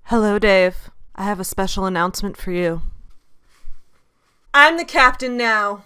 Hello, Dave. I have a special announcement for you. I'm the captain now.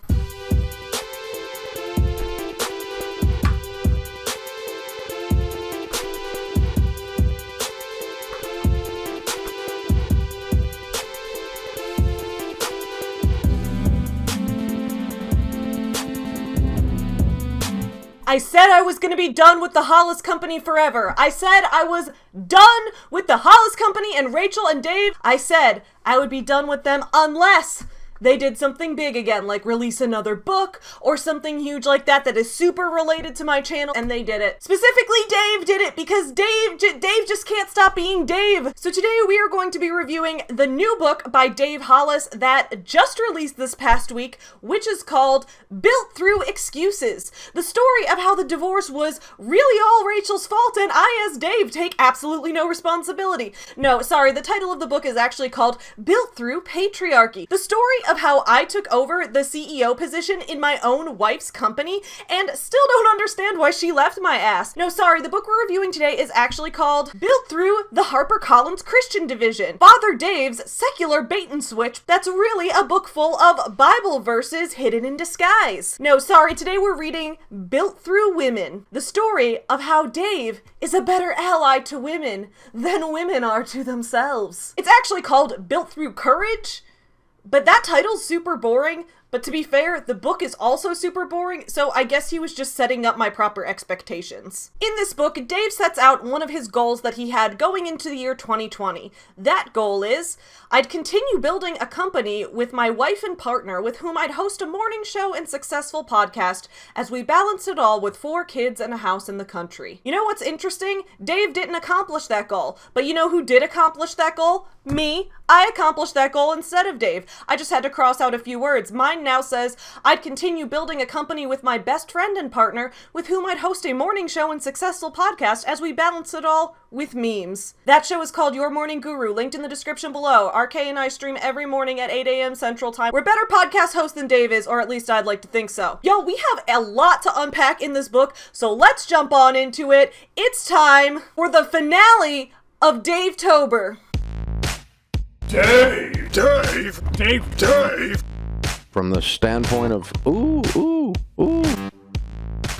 I said I was going to be done with the Hollis Company forever. I said I was done with the Hollis Company and Rachel and Dave. I said I would be done with them unless they did something big again, like release another book or something huge like that that is super related to my channel, and they did it. Specifically, Dave did it because Dave just can't stop being Dave. So today we are going to be reviewing the new book by Dave Hollis that just released this past week, which is called Built Through Excuses. The story of how the divorce was really all Rachel's fault and I, as Dave, take absolutely no responsibility. No, sorry, the title of the book is actually called Built Through Patriarchy. The story of how I took over the CEO position in my own wife's company and still don't understand why she left my ass. No, sorry, the book we're reviewing today is actually called Built Through the HarperCollins Christian Division, Father Dave's Secular Bait and Switch that's really a book full of Bible verses hidden in disguise. No, sorry, today we're reading Built Through Women, the story of how Dave is a better ally to women than women are to themselves. It's actually called Built Through Courage, but that title's super boring. But to be fair, the book is also super boring, so I guess he was just setting up my proper expectations. In this book, Dave sets out one of his goals that he had going into the year 2020. That goal is, I'd continue building a company with my wife and partner with whom I'd host a morning show and successful podcast as we balance it all with 4 kids and a house in the country. You know what's interesting? Dave didn't accomplish that goal, but you know who did accomplish that goal? Me. I accomplished that goal instead of Dave. I just had to cross out a few words. Mine now says, I'd continue building a company with my best friend and partner with whom I'd host a morning show and successful podcast as we balance it all with memes. That show is called Your Morning Guru, linked in the description below. RK and I stream every morning at 8 a.m. Central Time. We're better podcast hosts than Dave is, or at least I'd like to think so. Yo, we have a lot to unpack in this book, so let's jump on into it. It's time for the finale of Dave-tober. Dave! From the standpoint of, ooh,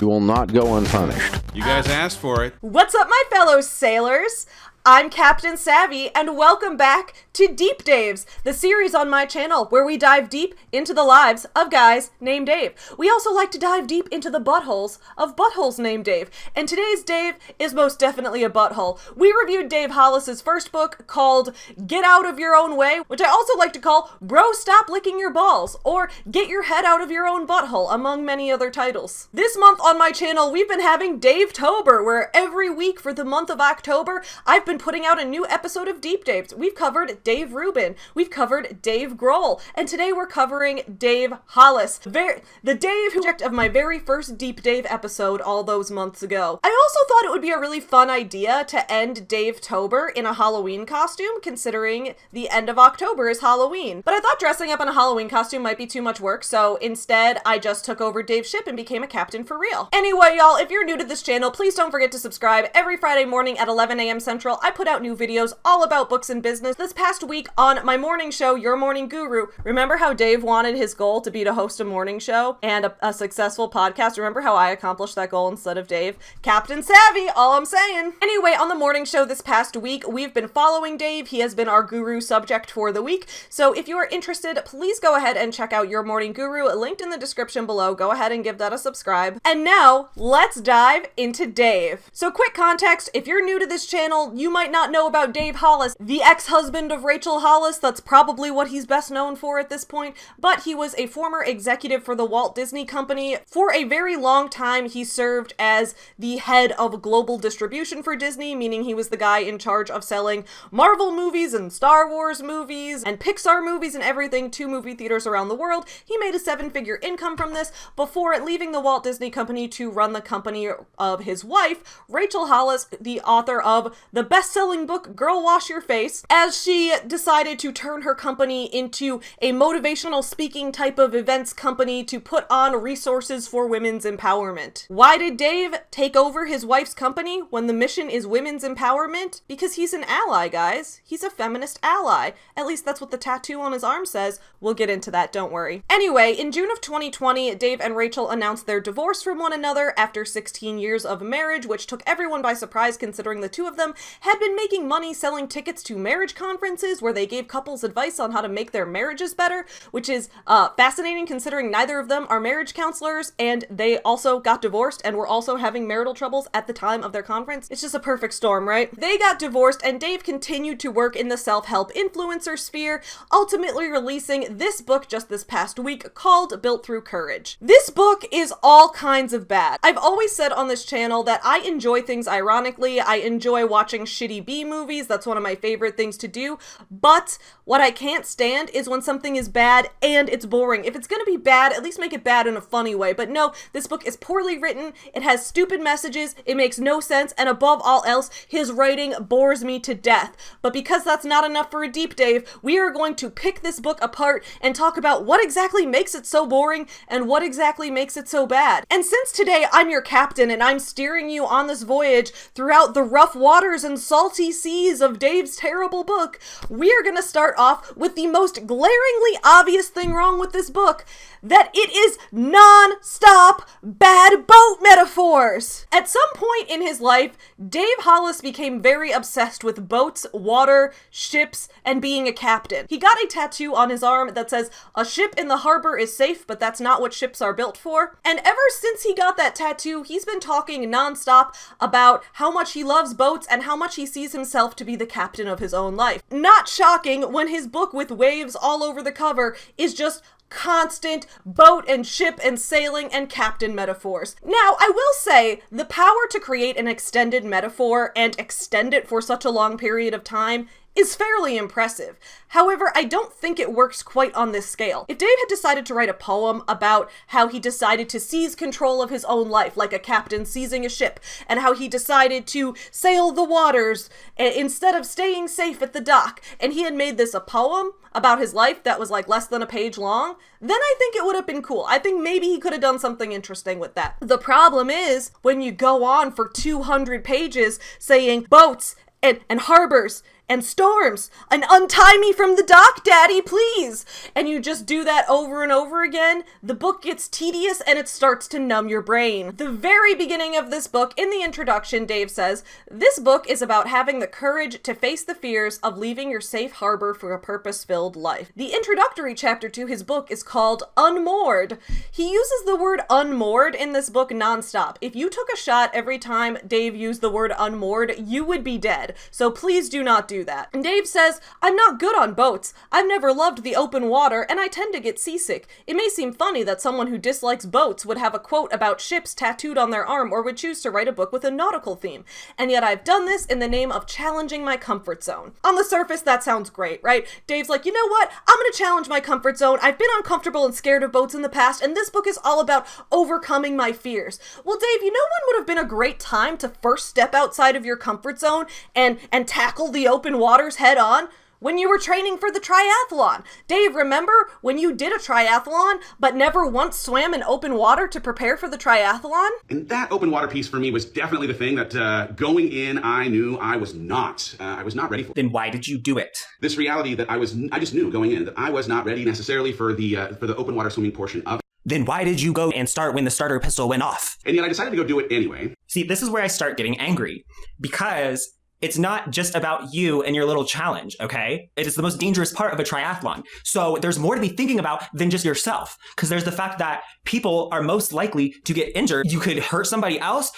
you will not go unpunished. You guys asked for it. What's up, my fellow sailors? I'm Captain Savvy, and welcome back to Deep Daves, the series on my channel where we dive deep into the lives of guys named Dave. We also like to dive deep into the buttholes of buttholes named Dave, and today's Dave is most definitely a butthole. We reviewed Dave Hollis's first book called Get Out of Your Own Way, which I also like to call Bro Stop Licking Your Balls, or Get Your Head Out of Your Own Butthole, among many other titles. This month on my channel, we've been having Dave-tober, where every week for the month of October, I've been putting out a new episode of Deep Daves. We've covered Dave Rubin, we've covered Dave Grohl, and today we're covering Dave Hollis, the Dave project of my very first Deep Dave episode all those months ago. I also thought it would be a really fun idea to end Dave-tober in a Halloween costume, considering the end of October is Halloween. But I thought dressing up in a Halloween costume might be too much work, so instead I just took over Dave's ship and became a captain for real. Anyway, y'all, if you're new to this channel, please don't forget to subscribe. Every Friday morning at 11 a.m. Central, I put out new videos all about books and business. This past week on my morning show, Your Morning Guru, remember how Dave wanted his goal to be to host a morning show and a successful podcast? Remember how I accomplished that goal instead of Dave? Captain Savvy, all I'm saying. Anyway, on the morning show this past week, we've been following Dave. He has been our guru subject for the week. So if you are interested, please go ahead and check out Your Morning Guru, linked in the description below. Go ahead and give that a subscribe. And now, let's dive into Dave. So quick context, if you're new to this channel, you might not know about Dave Hollis, the ex-husband of Rachel Hollis. That's probably what he's best known for at this point, but he was a former executive for the Walt Disney Company. For a very long time, he served as the head of global distribution for Disney, meaning he was the guy in charge of selling Marvel movies and Star Wars movies and Pixar movies and everything to movie theaters around the world. He made a 7-figure income from this before leaving the Walt Disney Company to run the company of his wife, Rachel Hollis, the author of the best-selling book Girl Wash Your Face, as she decided to turn her company into a motivational speaking type of events company to put on resources for women's empowerment. Why did Dave take over his wife's company when the mission is women's empowerment? Because he's an ally, guys. He's a feminist ally. At least that's what the tattoo on his arm says. We'll get into that, don't worry. Anyway, in June of 2020, Dave and Rachel announced their divorce from one another after 16 years of marriage, which took everyone by surprise considering the two of them had been making money selling tickets to marriage conferences where they gave couples advice on how to make their marriages better, which is fascinating considering neither of them are marriage counselors, and they also got divorced and were also having marital troubles at the time of their conference. It's just a perfect storm, right? They got divorced, and Dave continued to work in the self-help influencer sphere, ultimately releasing this book just this past week called Built Through Courage. This book is all kinds of bad. I've always said on this channel that I enjoy things ironically. I enjoy watching shitty B movies. That's one of my favorite things to do. But what I can't stand is when something is bad and it's boring. If it's gonna be bad, at least make it bad in a funny way. But no, this book is poorly written. It has stupid messages. It makes no sense. And above all else, his writing bores me to death. But because that's not enough for a deep Dave, we are going to pick this book apart and talk about what exactly makes it so boring and what exactly makes it so bad. And since today I'm your captain and I'm steering you on this voyage throughout the rough waters and salty seas of Dave's terrible book, we are gonna start off with the most glaringly obvious thing wrong with this book, that it is non-stop bad boat metaphors. At some point in his life, Dave Hollis became very obsessed with boats, water, ships, and being a captain. He got a tattoo on his arm that says, "A ship in the harbor is safe, but that's not what ships are built for." And ever since he got that tattoo, he's been talking non-stop about how much he loves boats and how much he sees himself to be the captain of his own life. Not shocking when his book with waves all over the cover is just constant boat and ship and sailing and captain metaphors. Now, I will say, the power to create an extended metaphor and extend it for such a long period of time is fairly impressive. However, I don't think it works quite on this scale. If Dave had decided to write a poem about how he decided to seize control of his own life, like a captain seizing a ship, and how he decided to sail the waters instead of staying safe at the dock, and he had made this a poem about his life that was like less than a page long, then I think it would have been cool. I think maybe he could have done something interesting with that. The problem is, when you go on for 200 pages saying boats and harbors and storms, and untie me from the dock, daddy, please. And you just do that over and over again, the book gets tedious and it starts to numb your brain. The very beginning of this book, in the introduction, Dave says, "This book is about having the courage to face the fears of leaving your safe harbor for a purpose-filled life." The introductory chapter to his book is called Unmoored. He uses the word unmoored in this book nonstop. If you took a shot every time Dave used the word unmoored, you would be dead. So please do not do that. And Dave says, "I'm not good on boats. I've never loved the open water, and I tend to get seasick. It may seem funny that someone who dislikes boats would have a quote about ships tattooed on their arm or would choose to write a book with a nautical theme. And yet I've done this in the name of challenging my comfort zone." On the surface, that sounds great, right? Dave's like, you know what? I'm gonna challenge my comfort zone. I've been uncomfortable and scared of boats in the past, and this book is all about overcoming my fears. Well, Dave, you know when would have been a great time to first step outside of your comfort zone and tackle the open waters head on? When you were training for the triathlon. Dave, remember when you did a triathlon but never once swam in open water to prepare for the triathlon? And that open water piece for me was definitely the thing that going in, I knew I was not ready for. Then why did you do it? This reality that I just knew going in that I was not ready necessarily for the open water swimming portion of it. Then why did you go and start when the starter pistol went off? And yet I decided to go do it anyway. See, this is where I start getting angry, because it's not just about you and your little challenge, okay? It is the most dangerous part of a triathlon. So there's more to be thinking about than just yourself, because there's the fact that people are most likely to get injured. You could hurt somebody else,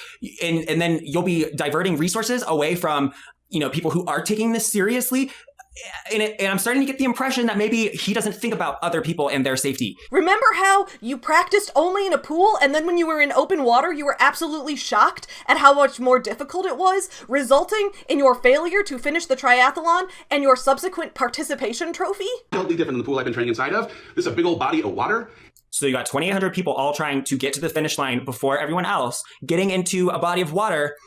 and then you'll be diverting resources away from, people who are taking this seriously. And I'm starting to get the impression that maybe he doesn't think about other people and their safety. Remember how you practiced only in a pool, and then when you were in open water, you were absolutely shocked at how much more difficult it was, resulting in your failure to finish the triathlon and your subsequent participation trophy? Totally different than the pool I've been training inside of. This is a big old body of water. So you got 2,800 people all trying to get to the finish line before everyone else, getting into a body of water,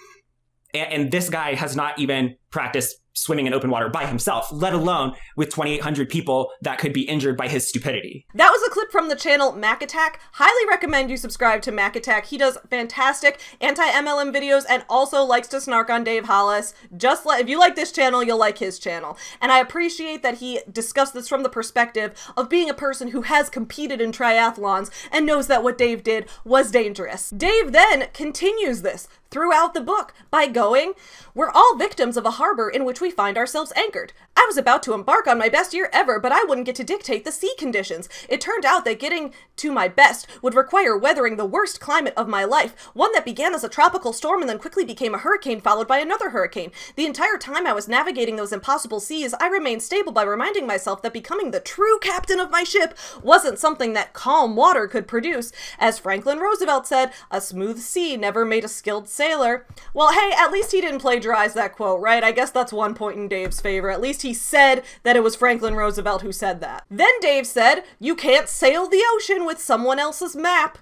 and this guy has not even practiced swimming in open water by himself, let alone with 2,800 people that could be injured by his stupidity. That was a clip from the channel Mac Attack. Highly recommend you subscribe to Mac Attack. He does fantastic anti-MLM videos and also likes to snark on Dave Hollis. If you like this channel, you'll like his channel. And I appreciate that he discussed this from the perspective of being a person who has competed in triathlons and knows that what Dave did was dangerous. Dave then continues this throughout the book by going, "We're all victims of a harbor in which we find ourselves anchored. I was about to embark on my best year ever, but I wouldn't get to dictate the sea conditions. It turned out that getting to my best would require weathering the worst climate of my life, one that began as a tropical storm and then quickly became a hurricane followed by another hurricane. The entire time I was navigating those impossible seas, I remained stable by reminding myself that becoming the true captain of my ship wasn't something that calm water could produce. As Franklin Roosevelt said, a smooth sea never made a skilled sailor." Well, hey, at least he didn't plagiarize that quote, right? I guess that's one point in Dave's favor. At least he said that it was Franklin Roosevelt who said that. Then Dave said, "You can't sail the ocean with someone else's map."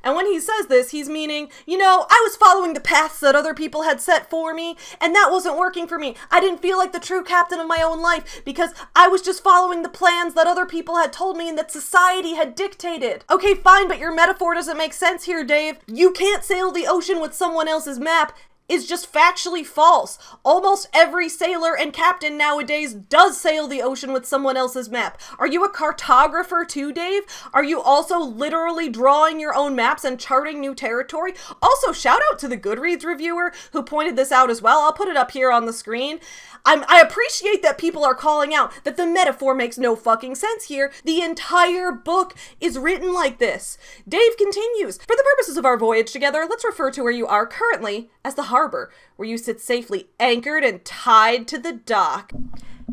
And when he says this, he's meaning, I was following the paths that other people had set for me, and that wasn't working for me. I didn't feel like the true captain of my own life because I was just following the plans that other people had told me and that society had dictated. Okay, fine, but your metaphor doesn't make sense here, Dave. You can't sail the ocean with someone else's map is just factually false. Almost every sailor and captain nowadays does sail the ocean with someone else's map. Are you a cartographer too, Dave? Are you also literally drawing your own maps and charting new territory? Also, shout out to the Goodreads reviewer who pointed this out as well. I'll put it up here on the screen. I appreciate that people are calling out that the metaphor makes no fucking sense here. The entire book is written like this. Dave continues, "For the purposes of our voyage together, let's refer to where you are currently as the harbor, where you sit safely anchored and tied to the dock."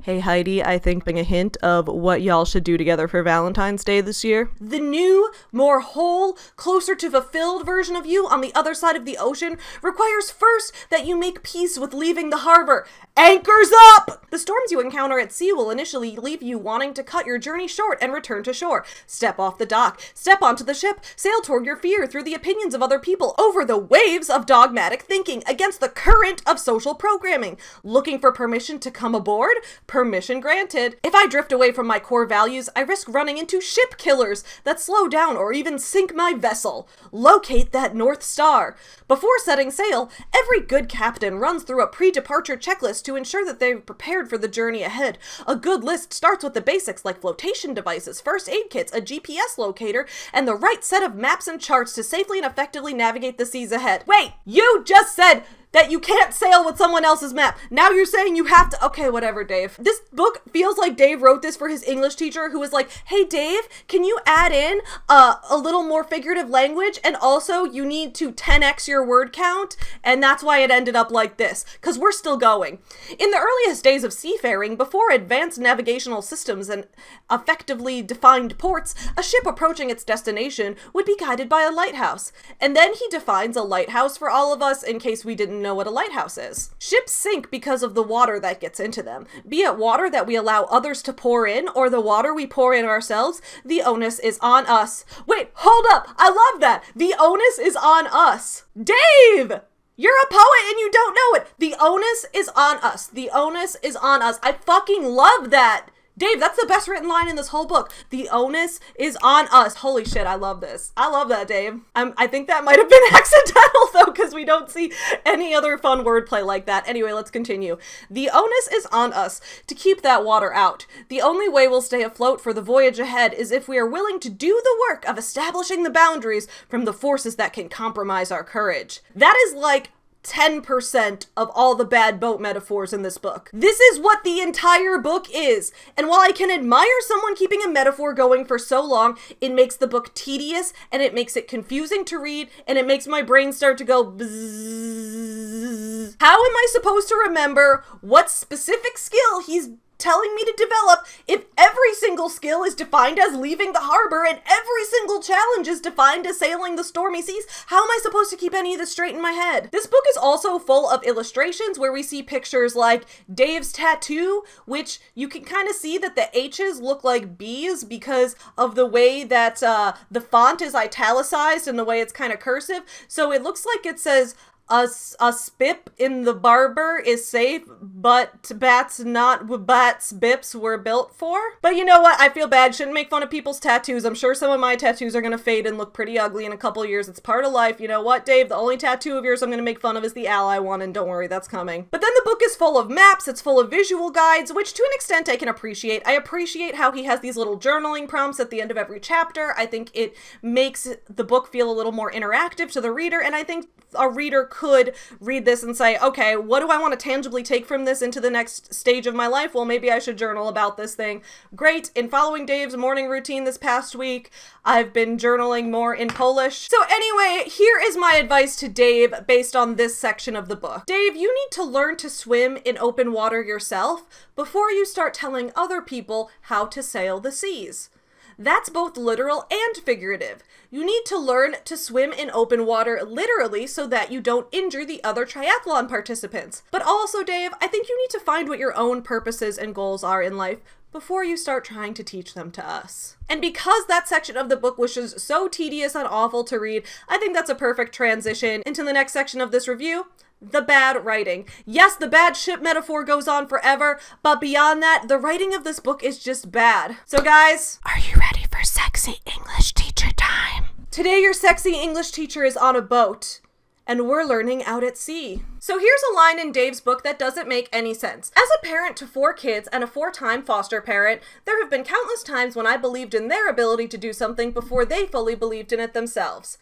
Hey Heidi, I think being a hint of what y'all should do together for Valentine's Day this year. The new, more whole, closer to fulfilled version of you on the other side of the ocean requires first that you make peace with leaving the harbor. Anchors up! The storms you encounter at sea will initially leave you wanting to cut your journey short and return to shore. Step off the dock, step onto the ship, sail toward your fear through the opinions of other people, over the waves of dogmatic thinking, against the current of social programming. Looking for permission to come aboard? Permission granted. If I drift away from my core values, I risk running into ship killers that slow down or even sink my vessel. Locate that North Star. Before setting sail, every good captain runs through a pre-departure checklist to ensure that they're prepared for the journey ahead. A good list starts with the basics like flotation devices, first aid kits, a GPS locator, and the right set of maps and charts to safely and effectively navigate the seas ahead. Wait, you just said that you can't sail with someone else's map. Now you're saying you have to. Okay, whatever, Dave. This book feels like Dave wrote this for his English teacher who was like, "Hey, Dave, can you add in a little more figurative language? And also you need to 10x your word count." And that's why it ended up like this, because we're still going. In the earliest days of seafaring, before advanced navigational systems and effectively defined ports, a ship approaching its destination would be guided by a lighthouse. And then he defines a lighthouse for all of us in case we didn't know what a lighthouse is. Ships sink because of the water that gets into them. Be it water that we allow others to pour in or the water we pour in ourselves, the onus is on us. Wait, hold up. I love that. The onus is on us. Dave! You're a poet and you don't know it. The onus is on us. The onus is on us. I fucking love that. Dave, that's the best written line in this whole book. The onus is on us. Holy shit, I love this. I love that, Dave. I think that might have been accidental, though, because we don't see any other fun wordplay like that. Anyway, let's continue. The onus is on us to keep that water out. The only way we'll stay afloat for the voyage ahead is if we are willing to do the work of establishing the boundaries from the forces that can compromise our courage. That is like 10% of all the bad boat metaphors in this book. This is what the entire book is. And while I can admire someone keeping a metaphor going for so long, it makes the book tedious and it makes it confusing to read and it makes my brain start to go bzzz. How am I supposed to remember what specific skill he's telling me to develop if every single skill is defined as leaving the harbor and every single challenge is defined as sailing the stormy seas? How am I supposed to keep any of this straight in my head? This book is also full of illustrations where we see pictures like Dave's tattoo, which you can kind of see that the H's look like B's because of the way that the font is italicized and the way it's kind of cursive. So it looks like it says, a spip in the barber is safe, but bats not what bats bips were built for. But you know what? I feel bad. Shouldn't make fun of people's tattoos. I'm sure some of my tattoos are gonna fade and look pretty ugly in a couple years. It's part of life. You know what, Dave? The only tattoo of yours I'm gonna make fun of is the ally one, and don't worry, that's coming. But then the book is full of maps. It's full of visual guides, which to an extent I can appreciate. I appreciate how he has these little journaling prompts at the end of every chapter. I think it makes the book feel a little more interactive to the reader, and I think a reader could read this and say, okay, what do I want to tangibly take from this into the next stage of my life? Well, maybe I should journal about this thing. Great. In following Dave's morning routine this past week, I've been journaling more in Polish. So anyway, here is my advice to Dave based on this section of the book. Dave, you need to learn to swim in open water yourself before you start telling other people how to sail the seas. That's both literal and figurative. You need to learn to swim in open water literally so that you don't injure the other triathlon participants. But also, Dave, I think you need to find what your own purposes and goals are in life before you start trying to teach them to us. And because that section of the book was just so tedious and awful to read, I think that's a perfect transition into the next section of this review. The bad writing. Yes, the bad ship metaphor goes on forever, but beyond that, the writing of this book is just bad. So guys, are you ready for sexy English teacher time? Today your sexy English teacher is on a boat, and we're learning out at sea. So here's a line in Dave's book that doesn't make any sense. As a parent to 4 kids and a 4-time foster parent, there have been countless times when I believed in their ability to do something before they fully believed in it themselves.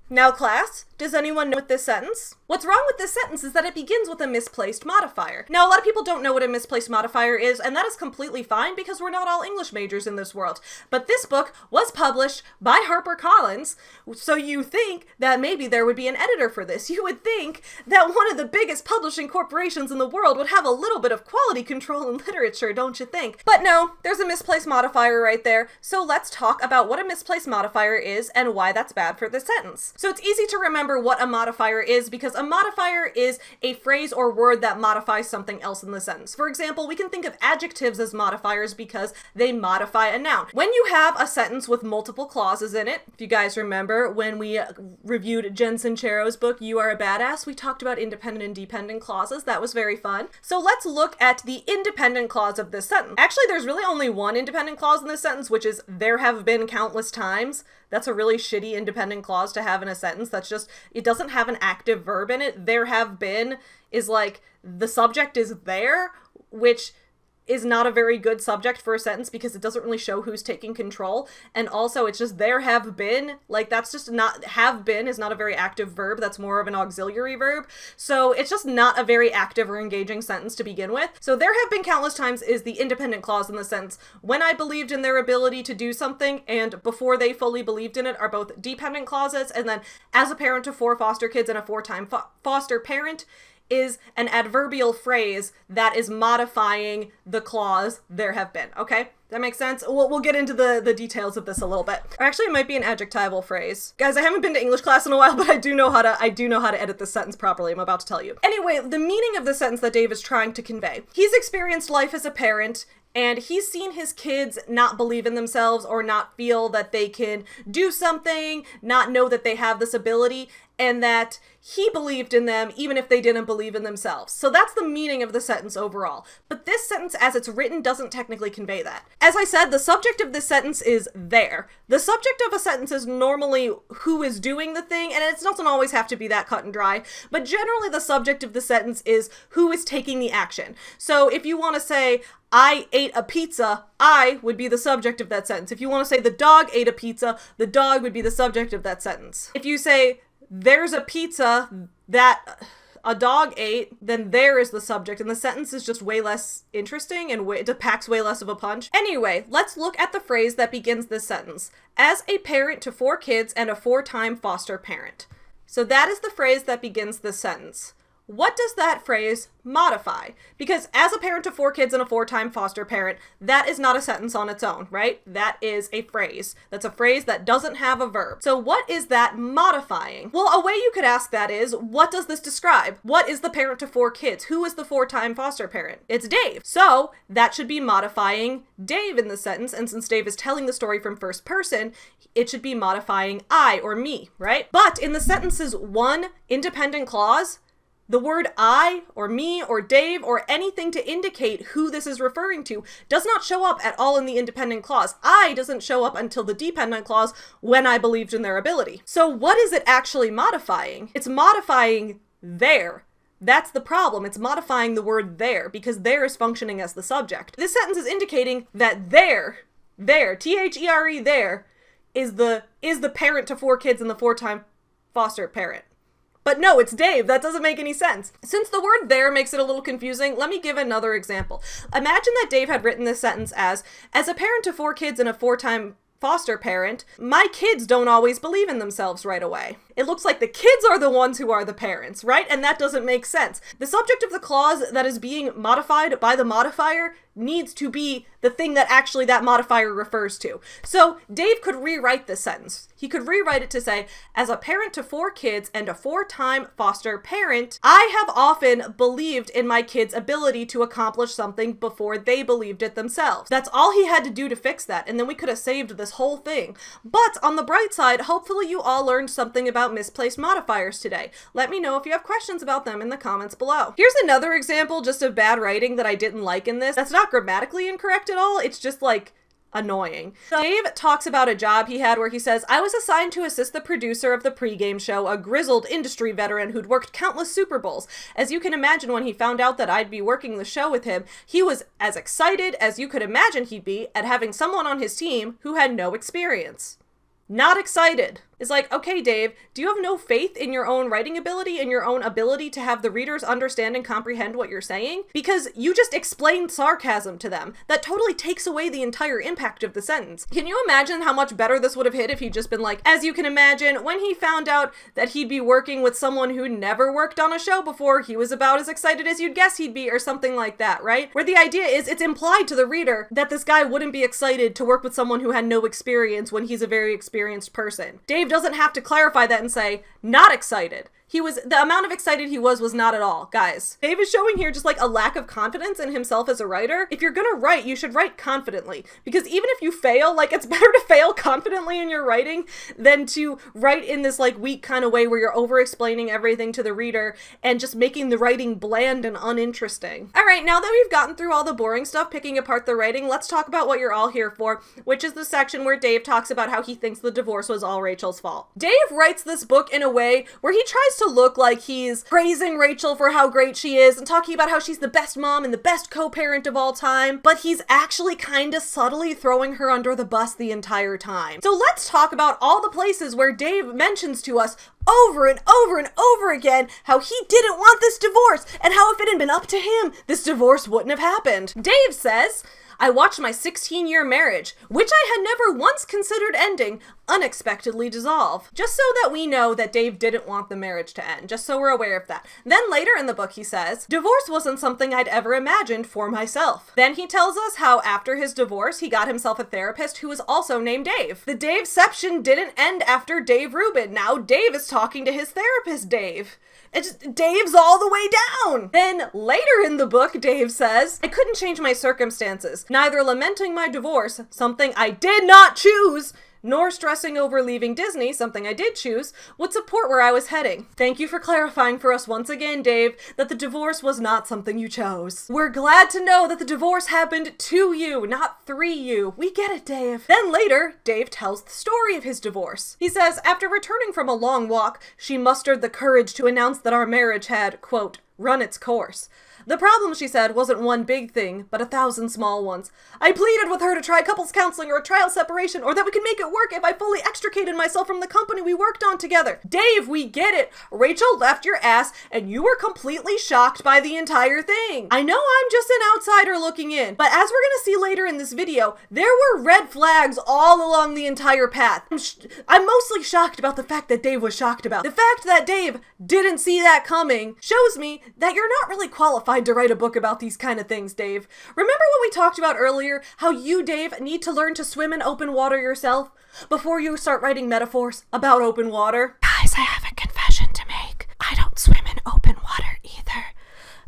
Now class, does anyone know this sentence? What's wrong with this sentence is that it begins with a misplaced modifier. Now, a lot of people don't know what a misplaced modifier is, and that is completely fine because we're not all English majors in this world. But this book was published by HarperCollins, so you think that maybe there would be an editor for this. You would think that one of the biggest publishing corporations in the world would have a little bit of quality control in literature, don't you think? But no, there's a misplaced modifier right there, so let's talk about what a misplaced modifier is and why that's bad for this sentence. So it's easy to remember what a modifier is because a modifier is a phrase or word that modifies something else in the sentence. For example, we can think of adjectives as modifiers because they modify a noun. When you have a sentence with multiple clauses in it, if you guys remember when we reviewed Jen Sincero's book, You Are a Badass, we talked about independent and dependent clauses. That was very fun. So let's look at the independent clause of this sentence. Actually, there's really only one independent clause in this sentence, which is there have been countless times. That's a really shitty independent clause to have in a sentence. That's just, it doesn't have an active verb in it. There have been is like, the subject is there, which is not a very good subject for a sentence because it doesn't really show who's taking control. And also it's just there have been, like that's just not, have been is not a very active verb. That's more of an auxiliary verb. So it's just not a very active or engaging sentence to begin with. So there have been countless times is the independent clause in the sentence. When I believed in their ability to do something and before they fully believed in it are both dependent clauses. And then as a parent to 4 foster kids and a 4-time foster parent is an adverbial phrase that is modifying the clause there have been. Okay, that makes sense? We'll get into the details of this a little bit. Or actually, it might be an adjectival phrase. Guys, I haven't been to English class in a while, but I do know how to edit this sentence properly. I'm about to tell you. Anyway, the meaning of the sentence that Dave is trying to convey. He's experienced life as a parent, and he's seen his kids not believe in themselves or not feel that they can do something, not know that they have this ability, and that he believed in them even if they didn't believe in themselves. So that's the meaning of the sentence overall. But this sentence as it's written doesn't technically convey that. As I said, the subject of this sentence is there. The subject of a sentence is normally who is doing the thing, and it doesn't always have to be that cut and dry, but generally the subject of the sentence is who is taking the action. So if you want to say, I ate a pizza, I would be the subject of that sentence. If you want to say the dog ate a pizza, the dog would be the subject of that sentence. If you say there's a pizza that a dog ate, then there is the subject, and the sentence is just way less interesting and it packs way less of a punch. Anyway, let's look at the phrase that begins this sentence. As a parent to 4 kids and a 4-time foster parent. So that is the phrase that begins this sentence. what does that phrase modify? Because as a parent of 4 kids and a 4-time foster parent, that is not a sentence on its own, right? That is a phrase. That's a phrase that doesn't have a verb. So what is that modifying? Well, a way you could ask that is, what does this describe? What is the parent to 4 kids? Who is the 4-time foster parent? It's Dave. So that should be modifying Dave in the sentence. And since Dave is telling the story from first person, it should be modifying I or me, right? But in the sentence's one independent clause, the word I or me or Dave or anything to indicate who this is referring to does not show up at all in the independent clause. I doesn't show up until the dependent clause when I believed in their ability. So what is it actually modifying? It's modifying there. That's the problem. It's modifying the word there because there is functioning as the subject. This sentence is indicating that there, T-H-E-R-E, there, is the parent to 4 kids and the 4-time foster parent. But no, it's Dave. That doesn't make any sense. Since the word there makes it a little confusing, let me give another example. Imagine that Dave had written this sentence as a parent to 4 kids and a 4-time foster parent, my kids don't always believe in themselves right away. It looks like the kids are the ones who are the parents, right? And that doesn't make sense. The subject of the clause that is being modified by the modifier needs to be the thing that actually that modifier refers to. So Dave could rewrite this sentence. He could rewrite it to say, as a parent to 4 kids and a 4-time foster parent, I have often believed in my kids' ability to accomplish something before they believed it themselves. That's all he had to do to fix that, and then we could have saved this whole thing. But on the bright side, hopefully you all learned something about misplaced modifiers today. Let me know if you have questions about them in the comments below. Here's another example just of bad writing that I didn't like in this. That's not grammatically incorrect at all. It's just like annoying. So Dave talks about a job he had where he says, I was assigned to assist the producer of the pregame show, a grizzled industry veteran who'd worked countless Super Bowls. As you can imagine, when he found out that I'd be working the show with him, he was as excited as you could imagine he'd be at having someone on his team who had no experience. Not excited. It's like, okay, Dave, do you have no faith in your own writing ability and your own ability to have the readers understand and comprehend what you're saying? Because you just explained sarcasm to them. That totally takes away the entire impact of the sentence. Can you imagine how much better this would have hit if he'd just been like, as you can imagine, when he found out that he'd be working with someone who never worked on a show before, he was about as excited as you'd guess he'd be, or something like that, right? Where the idea is it's implied to the reader that this guy wouldn't be excited to work with someone who had no experience when he's a very experienced person. Dave doesn't have to clarify that and say, not excited. The amount of excited he was not at all. Guys, Dave is showing here just like a lack of confidence in himself as a writer. If you're gonna write, you should write confidently. Because even if you fail, like it's better to fail confidently in your writing than to write in this like weak kind of way where you're over-explaining everything to the reader and just making the writing bland and uninteresting. All right, now that we've gotten through all the boring stuff, picking apart the writing, let's talk about what you're all here for, which is the section where Dave talks about how he thinks the divorce was all Rachel's fault. Dave writes this book in a way where he tries to look like he's praising Rachel for how great she is and talking about how she's the best mom and the best co-parent of all time, but he's actually kind of subtly throwing her under the bus the entire time. So let's talk about all the places where Dave mentions to us over and over and over again how he didn't want this divorce and how if it had been up to him, this divorce wouldn't have happened. Dave says, I watched my 16-year marriage, which I had never once considered ending, unexpectedly dissolve. Just so that we know that Dave didn't want the marriage to end, just so we're aware of that. Then later in the book he says, divorce wasn't something I'd ever imagined for myself. Then he tells us how after his divorce he got himself a therapist who was also named Dave. The Daveception didn't end after Dave Rubin. Now Dave is talking to his therapist Dave. Dave's all the way down. Then later in the book, Dave says, I couldn't change my circumstances, neither lamenting my divorce, something I did not choose, nor stressing over leaving Disney, something I did choose, would support where I was heading. Thank you for clarifying for us once again, Dave, that the divorce was not something you chose. We're glad to know that the divorce happened to you, not through you. We get it, Dave. Then later, Dave tells the story of his divorce. He says, after returning from a long walk, she mustered the courage to announce that our marriage had, quote, run its course. The problem, she said, wasn't one big thing, but 1,000 small ones. I pleaded with her to try couples counseling or a trial separation, or that we could make it work if I fully extricated myself from the company we worked on together. Dave, we get it. Rachel left your ass, and you were completely shocked by the entire thing. I know I'm just an outsider looking in, but as we're gonna see later in this video, there were red flags all along the entire path. I'm mostly shocked about the fact that Dave was shocked about. The fact that Dave didn't see that coming shows me that you're not really qualified to write a book about these kind of things, Dave. Remember what we talked about earlier, how you, Dave, need to learn to swim in open water yourself before you start writing metaphors about open water? Guys, I have a confession to make. I don't swim in open water either.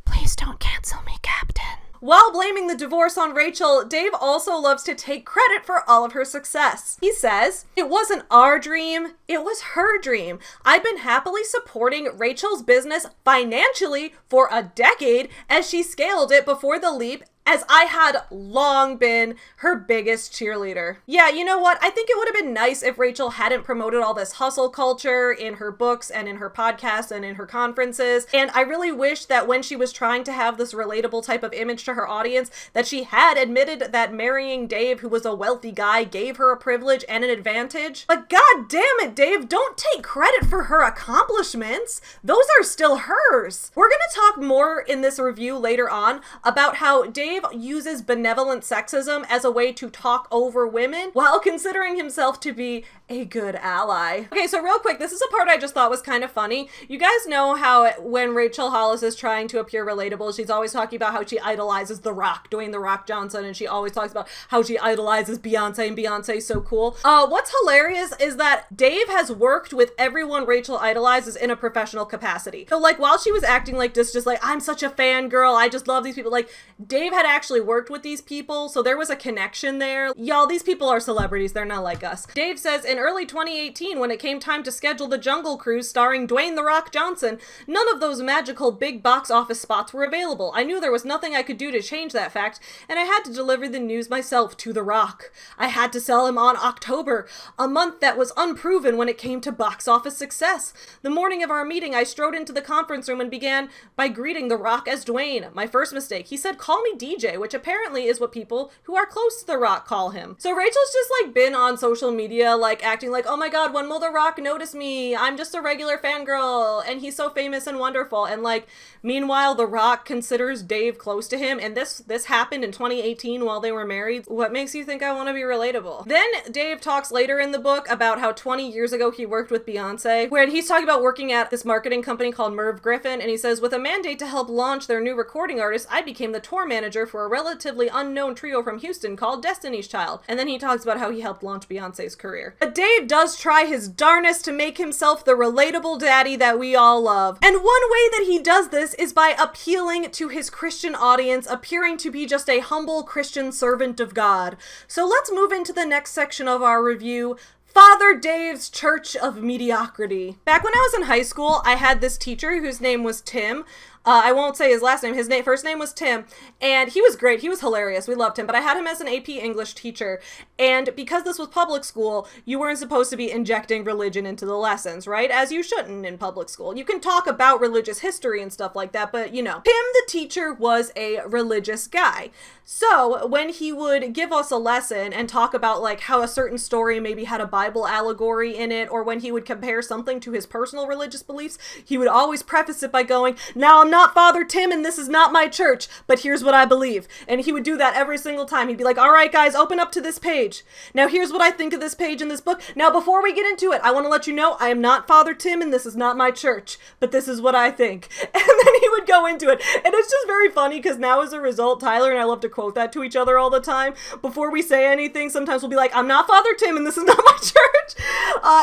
Please don't cancel me, Captain. While blaming the divorce on Rachel, Dave also loves to take credit for all of her success. He says, "It wasn't our dream, it was her dream. I've been happily supporting Rachel's business financially for a decade as she scaled it before the leap, as I had long been her biggest cheerleader." Yeah, you know what? I think it would have been nice if Rachel hadn't promoted all this hustle culture in her books and in her podcasts and in her conferences. And I really wish that when she was trying to have this relatable type of image to her audience, that she had admitted that marrying Dave, who was a wealthy guy, gave her a privilege and an advantage. But god damn it, Dave, don't take credit for her accomplishments. Those are still hers. We're gonna talk more in this review later on about how Dave uses benevolent sexism as a way to talk over women while considering himself to be a good ally. Okay, so real quick, this is a part I just thought was kind of funny. You guys know how when Rachel Hollis is trying to appear relatable, she's always talking about how she idolizes The Rock, Dwayne The Rock Johnson, and she always talks about how she idolizes Beyonce and Beyonce's so cool. What's hilarious is that Dave has worked with everyone Rachel idolizes in a professional capacity. So like while she was acting like this, just like, I'm such a fangirl, I just love these people, like Dave had actually worked with these people, so there was a connection there. Y'all, these people are celebrities, they're not like us. Dave says, in early 2018, when it came time to schedule the Jungle Cruise starring Dwayne The Rock Johnson, none of those magical big box office spots were available. I knew there was nothing I could do to change that fact, and I had to deliver the news myself to The Rock. I had to sell him on October, a month that was unproven when it came to box office success. The morning of our meeting, I strode into the conference room and began by greeting The Rock as Dwayne. My first mistake. He said, "Call me DJ," which apparently is what people who are close to The Rock call him. So Rachel's just like been on social media like acting like, oh my god, when will The Rock notice me? I'm just a regular fangirl and he's so famous and wonderful. And like, meanwhile, The Rock considers Dave close to him, and this happened in 2018 while they were married. What makes you think I want to be relatable? Then Dave talks later in the book about how 20 years ago he worked with Beyonce, where he's talking about working at this marketing company called Merv Griffin, and he says, with a mandate to help launch their new recording artist, I became the tour manager for a relatively unknown trio from Houston called Destiny's Child. And then he talks about how he helped launch Beyonce's career. But Dave does try his darnest to make himself the relatable daddy that we all love. And one way that he does this is by appealing to his Christian audience, appearing to be just a humble Christian servant of God. So let's move into the next section of our review, Father Dave's Church of Mediocrity. Back when I was in high school, I had this teacher whose name was Tim. I won't say his last name. His first name was Tim, and he was great. He was hilarious. We loved him, but I had him as an AP English teacher, and because this was public school, you weren't supposed to be injecting religion into the lessons, right? As you shouldn't in public school. You can talk about religious history and stuff like that, but you know. Tim, the teacher, was a religious guy. So when he would give us a lesson and talk about like how a certain story maybe had a Bible allegory in it, or when he would compare something to his personal religious beliefs, he would always preface it by going, now I'm not Father Tim and this is not my church, but here's what I believe. And he would do that every single time. He'd be like, all right guys, open up to this page. Now here's what I think of this page in this book. Now before we get into it, I want to let you know I am not Father Tim and this is not my church, but this is what I think. And then he would go into it. And it's just very funny because now as a result, Tyler and I love to quote that to each other all the time. Before we say anything, sometimes we'll be like, I'm not Father Tim and this is not my church.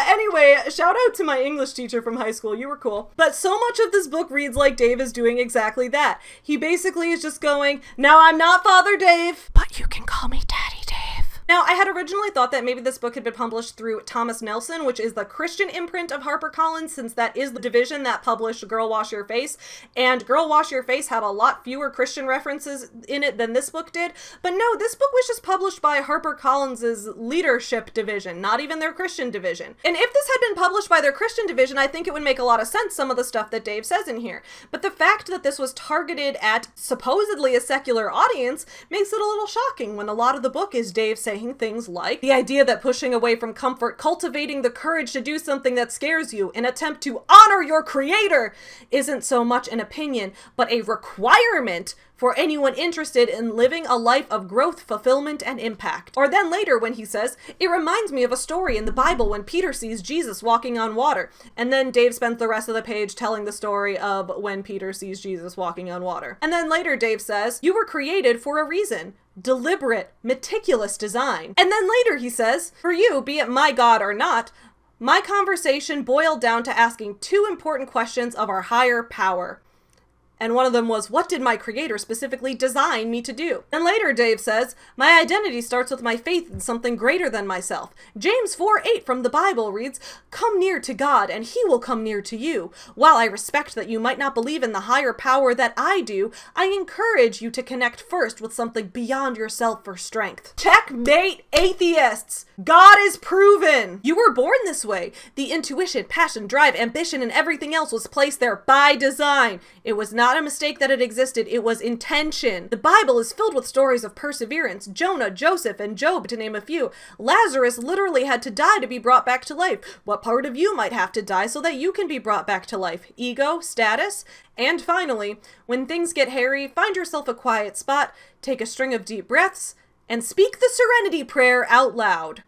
Anyway, shout out to my English teacher from high school. You were cool. But so much of this book reads like Dave is doing exactly that. He basically is just going, now I'm not Father Dave, but you can call me Daddy Dave. Now, I had originally thought that maybe this book had been published through Thomas Nelson, which is the Christian imprint of HarperCollins, since that is the division that published Girl Wash Your Face, and Girl Wash Your Face had a lot fewer Christian references in it than this book did. But no, this book was just published by HarperCollins' leadership division, not even their Christian division. And if this had been published by their Christian division, I think it would make a lot of sense, some of the stuff that Dave says in here. But the fact that this was targeted at supposedly a secular audience makes it a little shocking when a lot of the book is Dave saying things like the idea that pushing away from comfort, cultivating the courage to do something that scares you, an attempt to honor your creator, isn't so much an opinion, but a requirement for anyone interested in living a life of growth, fulfillment, and impact. Or then later when he says, it reminds me of a story in the Bible when Peter sees Jesus walking on water. And then Dave spends the rest of the page telling the story of when Peter sees Jesus walking on water. And then later Dave says, you were created for a reason. Deliberate, meticulous design. And then later he says, for you, be it my God or not, my conversation boiled down to asking two important questions of our higher power. And one of them was, what did my creator specifically design me to do? And later Dave says, my identity starts with my faith in something greater than myself. James 4:8 from the Bible reads, come near to God and he will come near to you. While I respect that you might not believe in the higher power that I do, I encourage you to connect first with something beyond yourself for strength. Checkmate, atheists! God is proven! You were born this way. The intuition, passion, drive, ambition, and everything else was placed there by design. It was not a mistake that it existed, it was intention. The Bible is filled with stories of perseverance. Jonah, Joseph, and Job, to name a few. Lazarus literally had to die to be brought back to life. What part of you might have to die so that you can be brought back to life? Ego, status, and finally, when things get hairy, find yourself a quiet spot, take a string of deep breaths, and speak the Serenity Prayer out loud.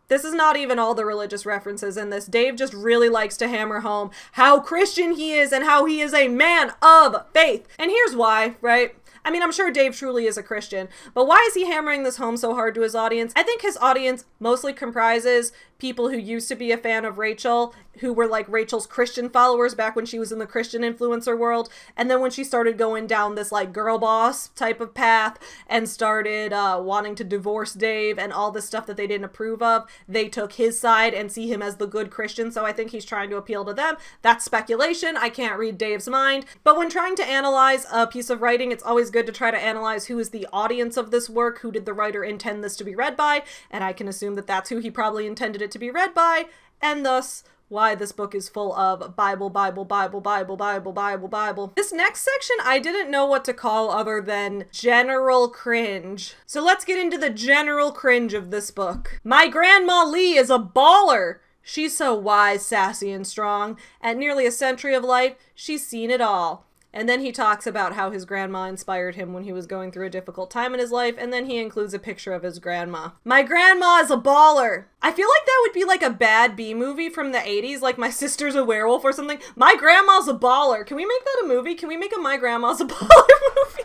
This is not even all the religious references in this. Dave just really likes to hammer home how Christian he is and how he is a man of faith. And here's why, right? I mean, I'm sure Dave truly is a Christian, but why is he hammering this home so hard to his audience? I think his audience mostly comprises people who used to be a fan of Rachel, who were like Rachel's Christian followers back when she was in the Christian influencer world. And then when she started going down this like girl boss type of path and started wanting to divorce Dave and all this stuff that they didn't approve of, they took his side and see him as the good Christian. So I think he's trying to appeal to them. That's speculation. I can't read Dave's mind. But when trying to analyze a piece of writing, it's always good to try to analyze who is the audience of this work, who did the writer intend this to be read by, and I can assume that that's who he probably intended it to be read by, and thus why this book is full of Bible, Bible, Bible, Bible, Bible, Bible, Bible. This next section I didn't know what to call other than general cringe. So let's get into the general cringe of this book. My Grandma Lee is a baller. She's so wise, sassy, and strong. At nearly a century of life, she's seen it all. And then he talks about how his grandma inspired him when he was going through a difficult time in his life, and then he includes a picture of his grandma. My grandma is a baller. I feel like that would be like a bad B movie from the 80s, like My Sister's a Werewolf or something. My grandma's a baller. Can we make that a movie? Can we make a My Grandma's a Baller movie?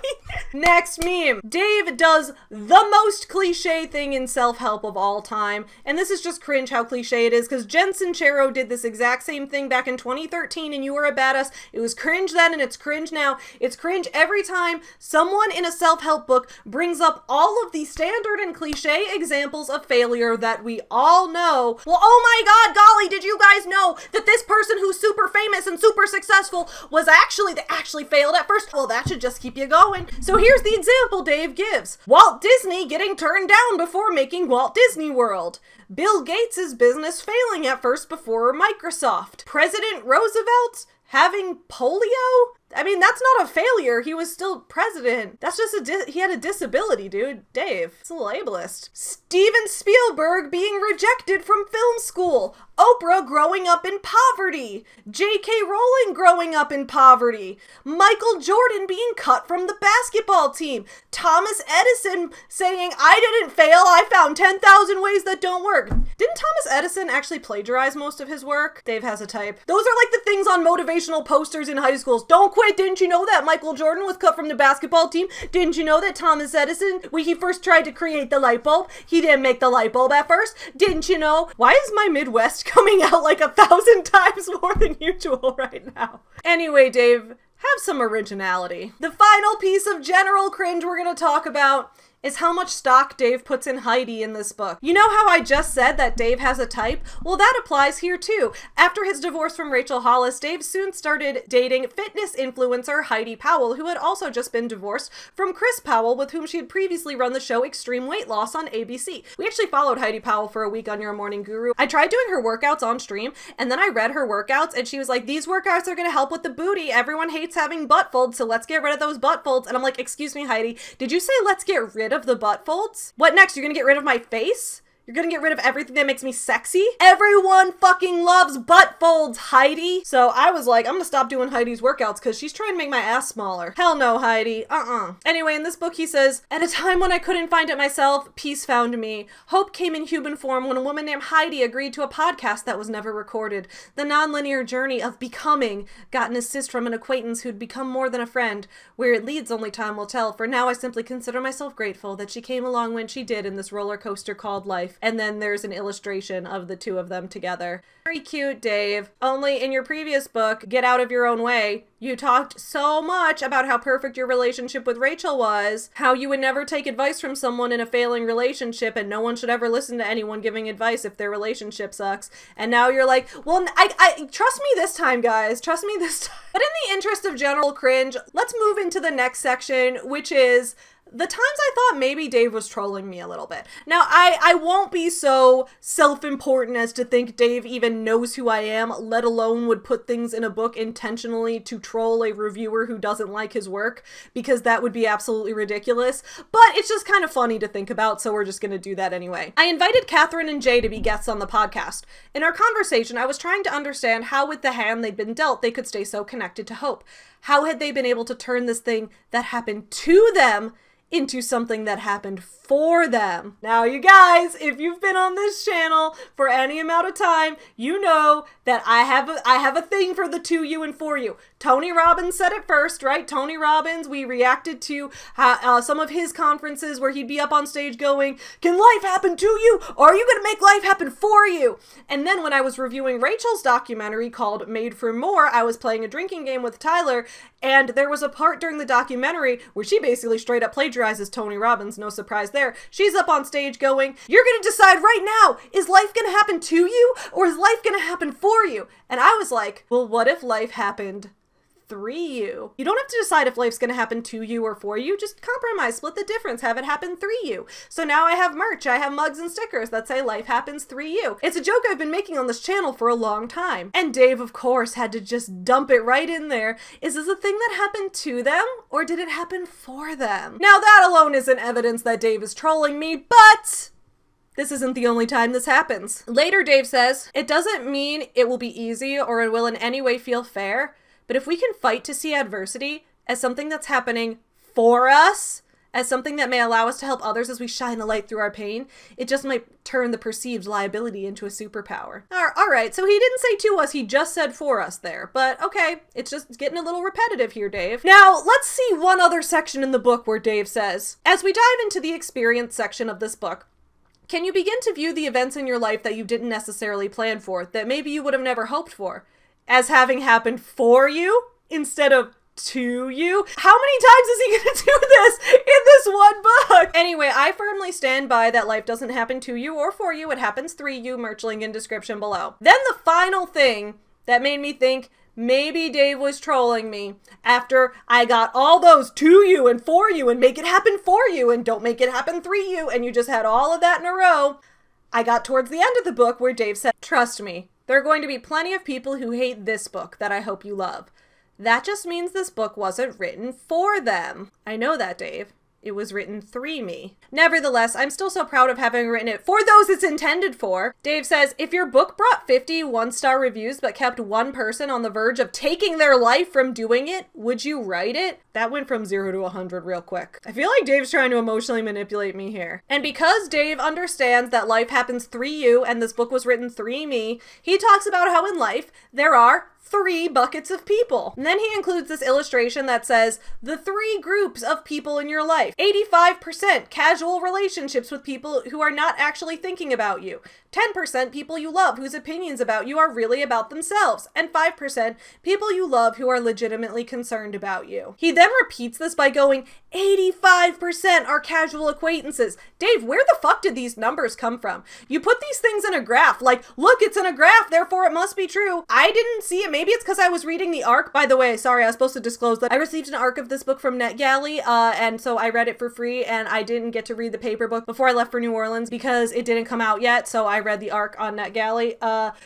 Next meme. Dave does the most cliche thing in self-help of all time, and this is just cringe how cliche it is, because Jen Sincero did this exact same thing back in 2013 in You Are a Badass. It was cringe then, and it's cringe now. It's cringe every time someone in a self-help book brings up all of the standard and cliche examples of failure that we all know. Well, oh my god, golly, did you guys know that this person who's super famous and super successful was they actually failed at first? Well, that should just keep you going. So here's the example Dave gives. Walt Disney getting turned down before making Walt Disney World. Bill Gates' business failing at first before Microsoft. President Roosevelt having polio? I mean, that's not a failure. He was still president. That's just he had a disability, dude. Dave, it's a little ableist. Steven Spielberg being rejected from film school. Oprah growing up in poverty. J.K. Rowling growing up in poverty. Michael Jordan being cut from the basketball team. Thomas Edison saying, I didn't fail, I found 10,000 ways that don't work. Didn't Thomas Edison actually plagiarize most of his work? Dave has a type. Those are like the things on motivational posters in high schools. Don't quit. Didn't you know that Michael Jordan was cut from the basketball team? Didn't you know that Thomas Edison, when he first tried to create the light bulb, he didn't make the light bulb at first? Didn't you know? Why is my Midwest coming out like 1,000 times more than usual right now? Anyway, Dave, have some originality. The final piece of general cringe we're gonna talk about is how much stock Dave puts in Heidi in this book. You know how I just said that Dave has a type? Well, that applies here too. After his divorce from Rachel Hollis, Dave soon started dating fitness influencer Heidi Powell, who had also just been divorced from Chris Powell, with whom she had previously run the show Extreme Weight Loss on ABC. We actually followed Heidi Powell for a week on Your Morning Guru. I tried doing her workouts on stream, and then I read her workouts, and she was like, these workouts are gonna help with the booty. Everyone hates having butt folds, so let's get rid of those butt folds. And I'm like, excuse me, Heidi, did you say let's get rid of the butt folds? What next? You're gonna get rid of my face? You're gonna get rid of everything that makes me sexy? Everyone fucking loves butt folds, Heidi. So I was like, I'm gonna stop doing Heidi's workouts because she's trying to make my ass smaller. Hell no, Heidi. Anyway, in this book he says, at a time when I couldn't find it myself, peace found me. Hope came in human form when a woman named Heidi agreed to a podcast that was never recorded. The non-linear journey of becoming got an assist from an acquaintance who'd become more than a friend. Where it leads only time will tell. For now I simply consider myself grateful that she came along when she did in this roller coaster called life. And then there's an illustration of the two of them together. Very cute, Dave. Only in your previous book, Get Out of Your Own Way, you talked so much about how perfect your relationship with Rachel was, how you would never take advice from someone in a failing relationship, and no one should ever listen to anyone giving advice if their relationship sucks. And now you're like, well, I trust me this time, guys. Trust me this time. But in the interest of general cringe, let's move into the next section, which is the times I thought maybe Dave was trolling me a little bit. Now, I won't be so self-important as to think Dave even knows who I am, let alone would put things in a book intentionally to troll a reviewer who doesn't like his work, because that would be absolutely ridiculous. But it's just kind of funny to think about, so we're just gonna do that anyway. I invited Catherine and Jay to be guests on the podcast. In our conversation, I was trying to understand how with the hand they'd been dealt, they could stay so connected to hope. How had they been able to turn this thing that happened to them into something that happened for them? Now, you guys, if you've been on this channel for any amount of time, you know that I have a thing for the to you and for you. Tony Robbins said it first, right? Tony Robbins, we reacted to some of his conferences where he'd be up on stage going, can life happen to you? Or are you gonna make life happen for you? And then when I was reviewing Rachel's documentary called Made for More, I was playing a drinking game with Tyler, and there was a part during the documentary where she basically straight up plagiarizes Tony Robbins, no surprise there. She's up on stage going, you're gonna decide right now, is life gonna happen to you or is life gonna happen for you? And I was like, well, what if life happened through you? You don't have to decide if life's gonna happen to you or for you, just compromise, split the difference, have it happen through you. So now I have merch, I have mugs and stickers that say life happens through you. It's a joke I've been making on this channel for a long time. And Dave, of course, had to just dump it right in there. Is this a thing that happened to them or did it happen for them? Now that alone isn't evidence that Dave is trolling me, but this isn't the only time this happens. Later, Dave says, it doesn't mean it will be easy or it will in any way feel fair, but if we can fight to see adversity as something that's happening for us, as something that may allow us to help others as we shine the light through our pain, it just might turn the perceived liability into a superpower. All right, so he didn't say to us, he just said for us there. But okay, it's just getting a little repetitive here, Dave. Now, let's see one other section in the book where Dave says, as we dive into the experience section of this book, can you begin to view the events in your life that you didn't necessarily plan for, that maybe you would have never hoped for, as having happened for you instead of to you? How many times is he gonna do this in this one book? Anyway, I firmly stand by that life doesn't happen to you or for you, it happens through you, merch link in description below. Then the final thing that made me think maybe Dave was trolling me after I got all those to you and for you and make it happen for you and don't make it happen through you, and you just had all of that in a row. I got towards the end of the book where Dave said, trust me, there are going to be plenty of people who hate this book that I hope you love. That just means this book wasn't written for them. I know that, Dave. It was written through me. Nevertheless, I'm still so proud of having written it for those it's intended for. Dave says, if your book brought 50 one-star reviews but kept one person on the verge of taking their life from doing it, would you write it? That went from 0 to 100 real quick. I feel like Dave's trying to emotionally manipulate me here. And because Dave understands that life happens through you and this book was written through me, he talks about how in life there are 3 buckets of people. And then he includes this illustration that says the 3 groups of people in your life. 85% casual relationships with people who are not actually thinking about you. 10% people you love whose opinions about you are really about themselves. And 5% people you love who are legitimately concerned about you. He then repeats this by going, 85% are casual acquaintances. Dave, where the fuck did these numbers come from? You put these things in a graph, like, look, it's in a graph, therefore it must be true. I didn't see it. Maybe it's because I was reading the ARC. By the way, sorry, I was supposed to disclose that I received an ARC of this book from NetGalley, and so I read it for free, and I didn't get to read the paper book before I left for New Orleans because it didn't come out yet, so I read the ARC on NetGalley.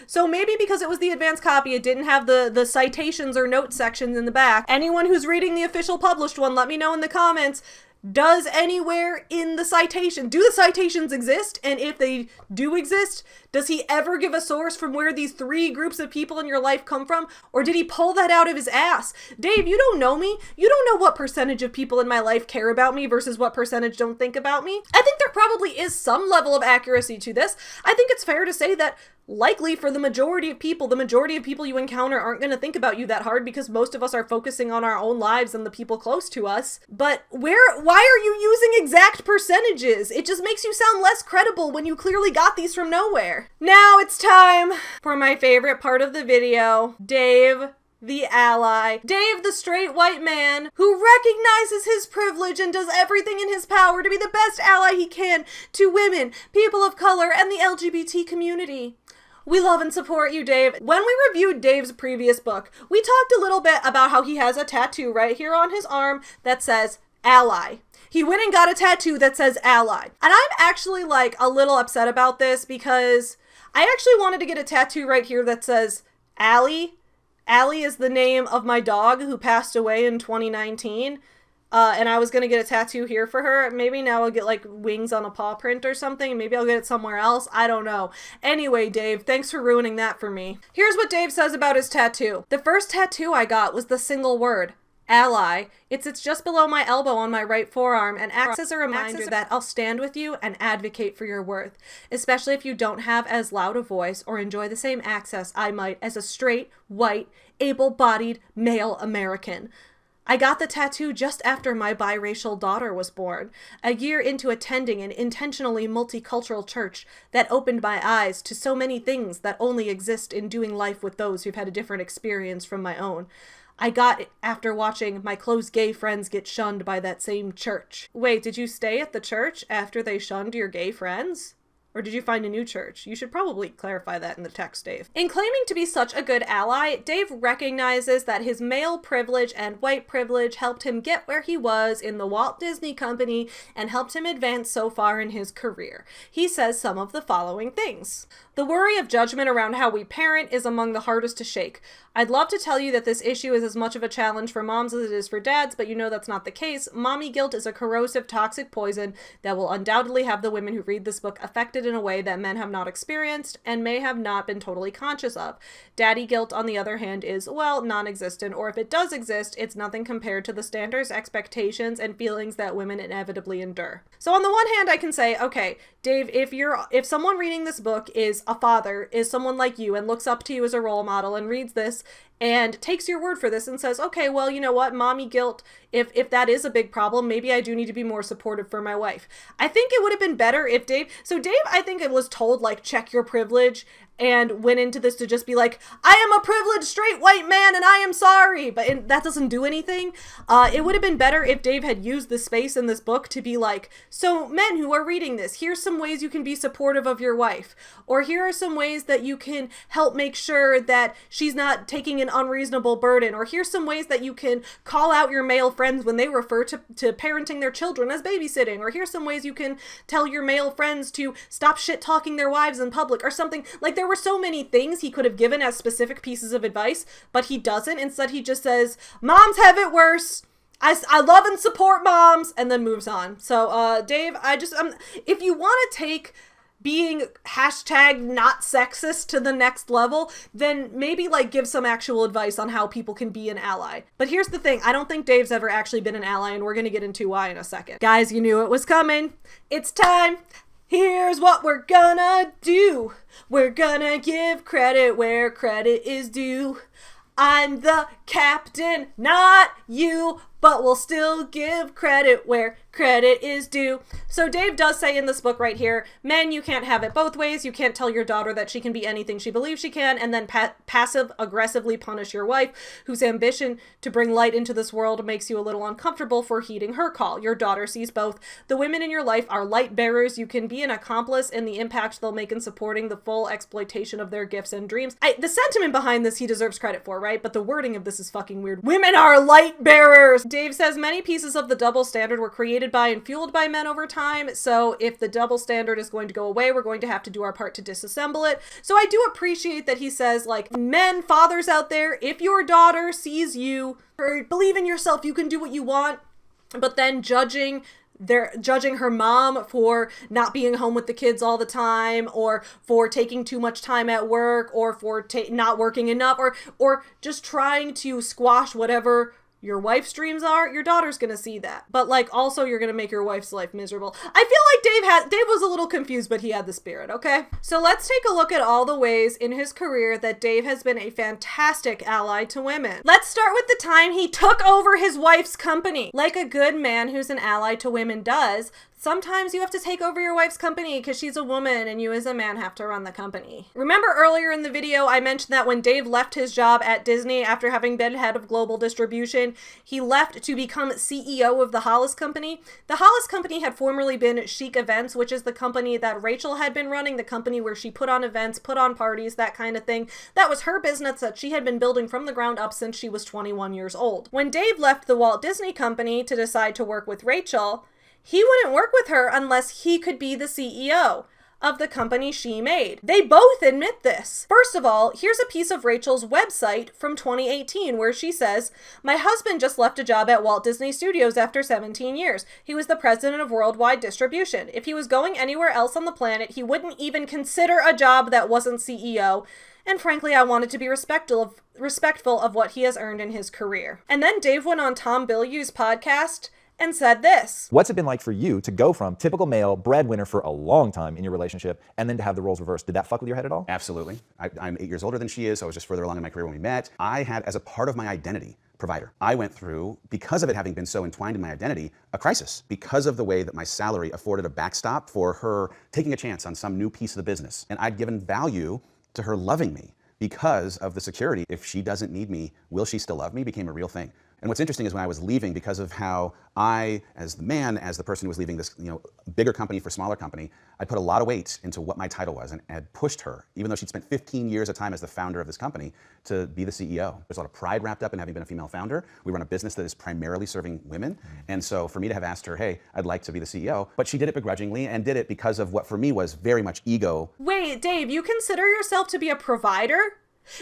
So maybe because it was the advanced copy, it didn't have the citations or note sections in the back. Anyone who's reading the official published one, let me know in the comments. Does anywhere in the citation, do the citations exist? And if they do exist, does he ever give a source from where these 3 groups of people in your life come from? Or did he pull that out of his ass? Dave, you don't know me. You don't know what percentage of people in my life care about me versus what percentage don't think about me. I think there probably is some level of accuracy to this. I think it's fair to say that likely for the majority of people you encounter aren't going to think about you that hard because most of us are focusing on our own lives and the people close to us. But why are you using exact percentages? It just makes you sound less credible when you clearly got these from nowhere. Now it's time for my favorite part of the video, Dave the ally. Dave, the straight white man who recognizes his privilege and does everything in his power to be the best ally he can to women, people of color, and the LGBT community. We love and support you, Dave. When we reviewed Dave's previous book, we talked a little bit about how he has a tattoo right here on his arm that says ally. He went and got a tattoo that says ally. And I'm actually like a little upset about this because I actually wanted to get a tattoo right here that says Allie. Allie is the name of my dog who passed away in 2019. And I was going to get a tattoo here for her. Maybe now I'll get like wings on a paw print or something. Maybe I'll get it somewhere else. I don't know. Anyway, Dave, thanks for ruining that for me. Here's what Dave says about his tattoo. The first tattoo I got was the single word, ally. It sits just below my elbow on my right forearm and acts as a reminder that I'll stand with you and advocate for your worth, especially if you don't have as loud a voice or enjoy the same access I might as a straight, white, able-bodied male American. I got the tattoo just after my biracial daughter was born, a year into attending an intentionally multicultural church that opened my eyes to so many things that only exist in doing life with those who've had a different experience from my own. I got it after watching my close gay friends get shunned by that same church. Wait, did you stay at the church after they shunned your gay friends? Or did you find a new church? You should probably clarify that in the text, Dave. In claiming to be such a good ally, Dave recognizes that his male privilege and white privilege helped him get where he was in the Walt Disney Company and helped him advance so far in his career. He says some of the following things. The worry of judgment around how we parent is among the hardest to shake. I'd love to tell you that this issue is as much of a challenge for moms as it is for dads, but you know that's not the case. Mommy guilt is a corrosive, toxic poison that will undoubtedly have the women who read this book affected in a way that men have not experienced and may have not been totally conscious of. Daddy guilt, on the other hand, is, well, non-existent, or if it does exist, it's nothing compared to the standards, expectations, and feelings that women inevitably endure. So on the one hand, I can say, okay, Dave, if someone reading this book is a father, is someone like you, and looks up to you as a role model and reads this and takes your word for this and says, okay, well, you know what, mommy guilt, if that is a big problem, maybe I do need to be more supportive for my wife. I think it would have been better if Dave, I think it was told, like, check your privilege, and went into this to just be like, I am a privileged straight white man and I am sorry, but that doesn't do anything. It would have been better if Dave had used the space in this book to be like, so men who are reading this, here's some ways you can be supportive of your wife, or here are some ways that you can help make sure that she's not taking an unreasonable burden, or here's some ways that you can call out your male friends when they refer to parenting their children as babysitting, or here's some ways you can tell your male friends to stop shit talking their wives in public, or something. Like, there were so many things he could have given as specific pieces of advice, but he doesn't. Instead, he just says, moms have it worse. I love and support moms, and then moves on. So, Dave, if you want to take being hashtag not sexist to the next level, then maybe like give some actual advice on how people can be an ally. But here's the thing, I don't think Dave's ever actually been an ally, and we're gonna get into why in a second. Guys, you knew it was coming. It's time. Here's what we're gonna do. We're gonna give credit where credit is due. I'm the captain, not you. but we'll still give credit where credit is due. So Dave does say in this book right here, men, you can't have it both ways. You can't tell your daughter that she can be anything she believes she can and then passive-aggressively punish your wife, whose ambition to bring light into this world makes you a little uncomfortable for heeding her call. Your daughter sees both. The women in your life are light bearers. You can be an accomplice in the impact they'll make in supporting the full exploitation of their gifts and dreams. The sentiment behind this he deserves credit for, right? But the wording of this is fucking weird. Women are light bearers! Dave says many pieces of the double standard were created by and fueled by men over time, so if the double standard is going to go away, we're going to have to do our part to disassemble it. So I do appreciate that he says, like, men, fathers out there, if your daughter sees you, or believe in yourself, you can do what you want, but then judging her mom for not being home with the kids all the time, or for taking too much time at work, or for not working enough, or just trying to squash whatever your wife's dreams are, your daughter's gonna see that. But like, also you're gonna make your wife's life miserable. I feel like Dave was a little confused, but he had the spirit, okay? So let's take a look at all the ways in his career that Dave has been a fantastic ally to women. Let's start with the time he took over his wife's company. Like a good man who's an ally to women does, sometimes you have to take over your wife's company because she's a woman and you as a man have to run the company. Remember earlier in the video, I mentioned that when Dave left his job at Disney after having been head of global distribution, he left to become CEO of the Hollis company. The Hollis company had formerly been Chic Events, which is the company that Rachel had been running, the company where she put on events, put on parties, that kind of thing. That was her business that she had been building from the ground up since she was 21 years old. When Dave left the Walt Disney Company to decide to work with Rachel, he wouldn't work with her unless he could be the CEO of the company she made. They both admit this. First of all, here's a piece of Rachel's website from 2018 where she says, "My husband just left a job at Walt Disney Studios after 17 years. He was the president of worldwide distribution. If he was going anywhere else on the planet, he wouldn't even consider a job that wasn't CEO. And frankly, I wanted to be respectful of what he has earned in his career." And then Dave went on Tom Bilyeu's podcast and said this. What's it been like for you to go from typical male breadwinner for a long time in your relationship and then to have the roles reversed? Did that fuck with your head at all? Absolutely. I'm 8 years older than she is, so I was just further along in my career when we met. I had, as a part of my identity, provider. I went through, because of it having been so entwined in my identity, a crisis because of the way that my salary afforded a backstop for her taking a chance on some new piece of the business. And I'd given value to her loving me because of the security. If she doesn't need me, will she still love me? Became a real thing. And what's interesting is when I was leaving, because of how I, as the man, as the person who was leaving this bigger company for smaller company, I put a lot of weight into what my title was and had pushed her, even though she'd spent 15 years of time as the founder of this company, to be the CEO. There's a lot of pride wrapped up in having been a female founder. We run a business that is primarily serving women. And so for me to have asked her, hey, I'd like to be the CEO, but she did it begrudgingly and did it because of what for me was very much ego. Wait, Dave, you consider yourself to be a provider?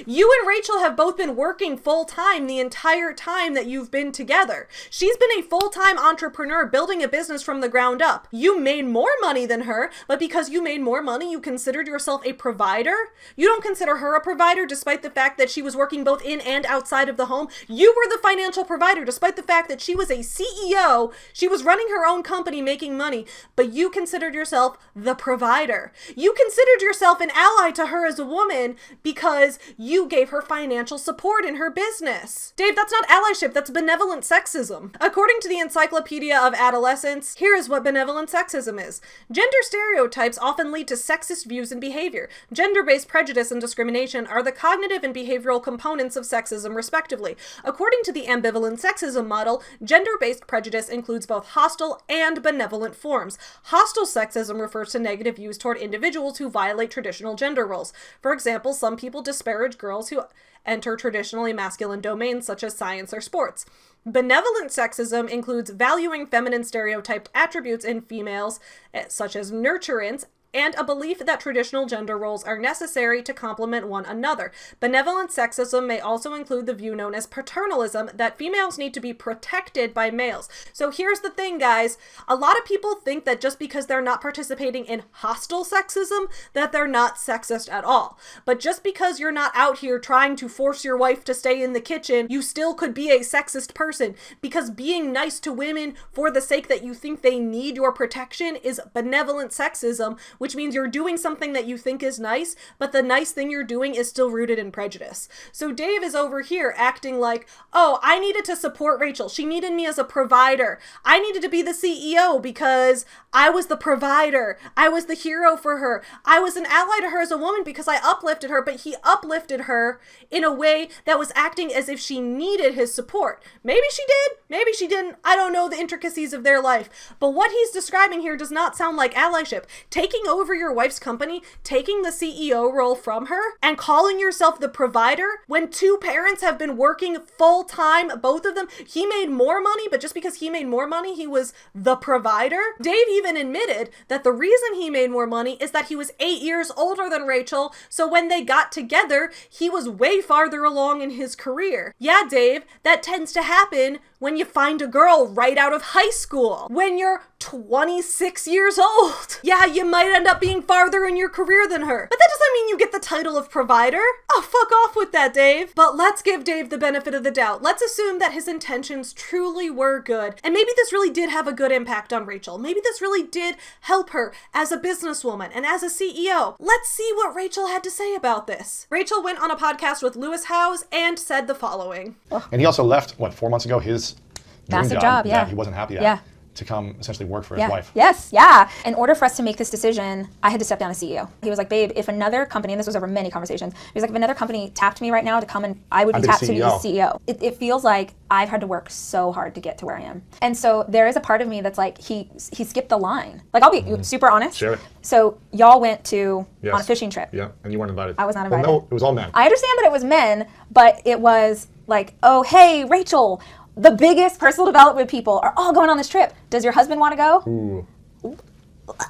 You and Rachel have both been working full-time the entire time that you've been together. She's been a full-time entrepreneur building a business from the ground up. You made more money than her, but because you made more money, you considered yourself a provider? You don't consider her a provider despite the fact that she was working both in and outside of the home? You were the financial provider despite the fact that she was a CEO. She was running her own company making money, but you considered yourself the provider. You considered yourself an ally to her as a woman because you gave her financial support in her business. Dave, that's not allyship, that's benevolent sexism. According to the Encyclopedia of Adolescence, here is what benevolent sexism is. Gender stereotypes often lead to sexist views and behavior. Gender-based prejudice and discrimination are the cognitive and behavioral components of sexism, respectively. According to the ambivalent sexism model, gender-based prejudice includes both hostile and benevolent forms. Hostile sexism refers to negative views toward individuals who violate traditional gender roles. For example, some people disparage girls who enter traditionally masculine domains such as science or sports. Benevolent sexism includes valuing feminine stereotyped attributes in females, such as nurturance, and a belief that traditional gender roles are necessary to complement one another. Benevolent sexism may also include the view known as paternalism, that females need to be protected by males. So here's the thing, guys. A lot of people think that just because they're not participating in hostile sexism, that they're not sexist at all. But just because you're not out here trying to force your wife to stay in the kitchen, you still could be a sexist person, because being nice to women for the sake that you think they need your protection is benevolent sexism, which means you're doing something that you think is nice, but the nice thing you're doing is still rooted in prejudice. So Dave is over here acting like, oh, I needed to support Rachel. She needed me as a provider. I needed to be the CEO because I was the provider. I was the hero for her. I was an ally to her as a woman because I uplifted her, but he uplifted her in a way that was acting as if she needed his support. Maybe she did, maybe she didn't. I don't know the intricacies of their life. But what he's describing here does not sound like allyship. Taking over your wife's company, taking the CEO role from her, and calling yourself the provider when two parents have been working full time, both of them. He made more money, but just because he made more money, he was the provider. Dave even admitted that the reason he made more money is that he was 8 years older than Rachel, so when they got together, he was way farther along in his career. Yeah, Dave, that tends to happen when you find a girl right out of high school, when you're 26 years old. Yeah, you might end up being farther in your career than her, but that doesn't mean you get the title of provider. Oh, fuck off with that, Dave. But let's give Dave the benefit of the doubt. Let's assume that his intentions truly were good, and maybe this really did have a good impact on Rachel. Maybe this really did help her as a businesswoman and as a CEO. Let's see what Rachel had to say about this. Rachel went on a podcast with Lewis Howes and said the following. And he also left, 4 months ago, his dream massive job, yeah. that he wasn't happy at. Yeah. To come essentially work for yeah. his wife. Yes, yeah. In order for us to make this decision, I had to step down as CEO. He was like, babe, if another company, and this was over many conversations, he was like, if another company tapped me right now to come and I would be tapped to be the CEO. It feels like I've had to work so hard to get to where I am. And so there is a part of me that's like, he skipped the line. Like, I'll be super honest. Sure. So y'all went on a fishing trip. Yeah, and you weren't invited. I was not invited. Well, no, it was all men. I understand that it was men, but it was like, oh, hey, Rachel, the biggest personal development people are all going on this trip. Does your husband want to go? Ooh.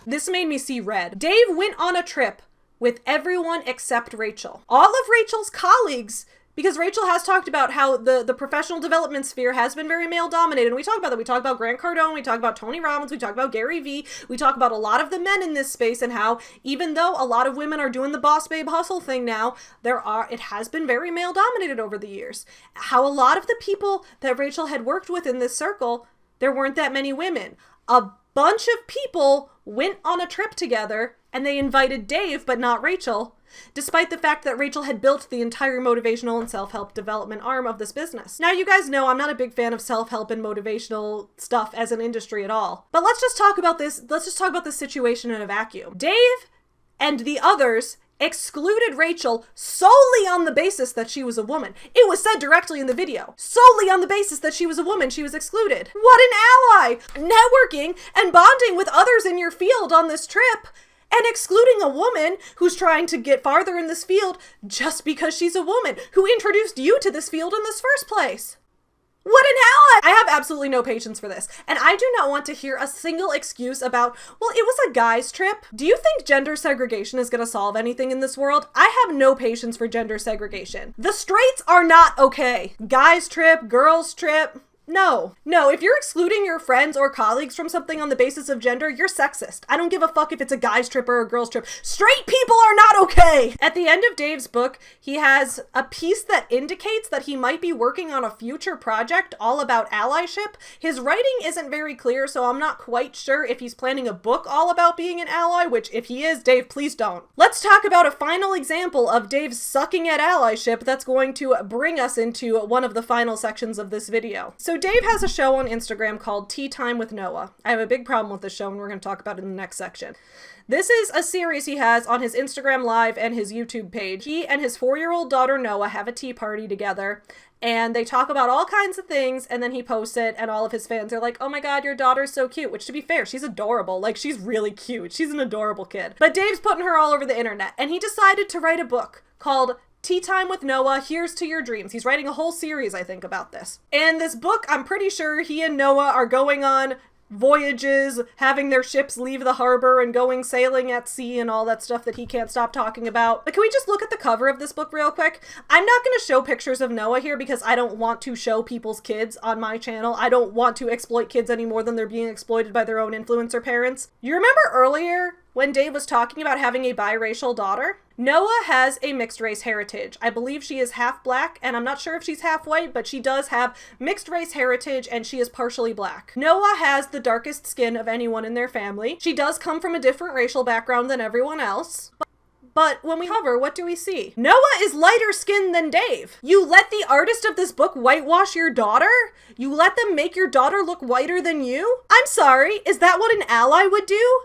This made me see red. Dave went on a trip with everyone except Rachel. All of Rachel's colleagues, because Rachel has talked about how the professional development sphere has been very male dominated. And we talk about that. We talk about Grant Cardone. We talk about Tony Robbins. We talk about Gary Vee. We talk about a lot of the men in this space and how even though a lot of women are doing the boss babe hustle thing now, it has been very male dominated over the years. How a lot of the people that Rachel had worked with in this circle, there weren't that many women. A bunch of people went on a trip together and they invited Dave, but not Rachel, despite the fact that Rachel had built the entire motivational and self-help development arm of this business. Now, you guys know I'm not a big fan of self-help and motivational stuff as an industry at all. But let's just talk about this. Let's just talk about this situation in a vacuum. Dave and the others excluded Rachel solely on the basis that she was a woman. It was said directly in the video. Solely on the basis that she was a woman, she was excluded. What an ally! Networking and bonding with others in your field on this trip, and excluding a woman who's trying to get farther in this field just because she's a woman who introduced you to this field in this first place. What an ally! I have absolutely no patience for this. And I do not want to hear a single excuse about, well, it was a guy's trip. Do you think gender segregation is going to solve anything in this world? I have no patience for gender segregation. The straights are not okay. Guys trip, girls trip. No, if you're excluding your friends or colleagues from something on the basis of gender, you're sexist. I don't give a fuck if it's a guy's trip or a girl's trip. Straight people are not okay! At the end of Dave's book, he has a piece that indicates that he might be working on a future project all about allyship. His writing isn't very clear, so I'm not quite sure if he's planning a book all about being an ally, which if he is, Dave, please don't. Let's talk about a final example of Dave sucking at allyship that's going to bring us into one of the final sections of this video. So Dave has a show on Instagram called Tea Time with Noah. I have a big problem with this show and we're going to talk about it in the next section. This is a series he has on his Instagram Live and his YouTube page. He and his 4-year-old daughter Noah have a tea party together and they talk about all kinds of things and then he posts it and all of his fans are like, oh my god, your daughter's so cute, which to be fair, she's adorable. Like, she's really cute. She's an adorable kid. But Dave's putting her all over the internet and he decided to write a book called Tea Time with Noah, Here's to Your Dreams. He's writing a whole series, I think, about this. And this book, I'm pretty sure he and Noah are going on voyages, having their ships leave the harbor and going sailing at sea and all that stuff that he can't stop talking about. But can we just look at the cover of this book real quick? I'm not going to show pictures of Noah here because I don't want to show people's kids on my channel. I don't want to exploit kids any more than they're being exploited by their own influencer parents. You remember earlier when Dave was talking about having a biracial daughter? Noah has a mixed race heritage. I believe she is half black, and I'm not sure if she's half white, but she does have mixed race heritage, and she is partially black. Noah has the darkest skin of anyone in their family. She does come from a different racial background than everyone else. But when we hover, what do we see? Noah is lighter skinned than Dave. You let the artist of this book whitewash your daughter? You let them make your daughter look whiter than you? I'm sorry, is that what an ally would do?